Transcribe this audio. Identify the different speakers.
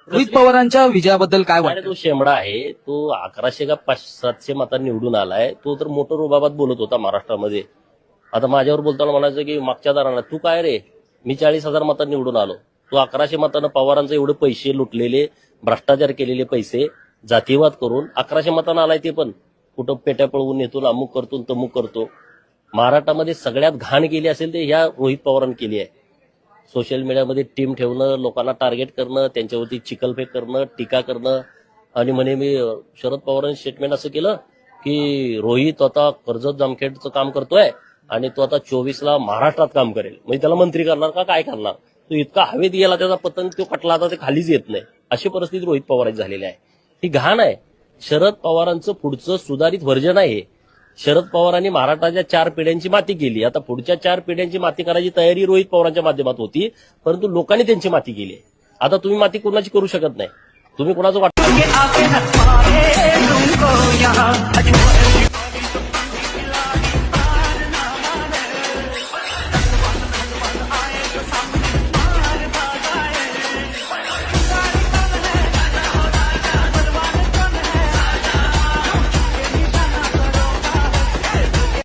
Speaker 1: रोहित पवारांच्या विजयाबद्दल काय
Speaker 2: अरे
Speaker 1: वाटतं?
Speaker 2: तो शेंबडा आहे, तो 1100 का 700 मतांनी निवडून आलाय. तो तर मोटर रुबाबात बोलत होता महाराष्ट्रामध्ये. आता माझ्यावर बोलताना म्हणायचं की मागच्या दाराला तू काय रे, मी 40,000 मतांनी निवडून आलो. तो 1100 मतांना पवारांचे एवढे पैसे लुटलेले, भ्रष्टाचार केलेले पैसे जातीवाद करून 1100 मतांना आलाय. ते पण कुठं पेट्या पळवून येतो, अमुक करतो तमुक करतो. महाराष्ट्रामध्ये सगळ्यात घाण केली असेल ते ह्या रोहित पवारांनी केली आहे. सोशल मीडियामध्ये टीम ठेवणं, लोकांना टार्गेट करणं, त्यांच्यावरती चिखलफेक करणं, टीका करणं. आणि म्हणे मी शरद पवारांनी स्टेटमेंट असं केलं की रोहित आता कर्जत जामखेडचं काम करतोय आणि तो आता 24ला महाराष्ट्रात काम करेल. म्हणजे त्याला मंत्री करणार का काय करणार. तो इतका हवेत गेला त्याचा पतंग, तो कटला आता ते खालीच येत नाही. अशी परिस्थिती रोहित पवारांची झालेली आहे. ही घाण आहे. शरद पवारांचं पुढचं सुधारित व्हर्जन आहे. शरद पवारांनी महाराष्ट्राच्या 4 पिढ्यांची माती केली. आता पुढच्या 4 पिढ्यांची माती करायची तयारी रोहित पवारांच्या माध्यमात होती, परंतु लोकांनी त्यांची माती केली. आता तुम्ही माती कोणाची करू शकत नाही. तुम्ही कोणाचं वाटतं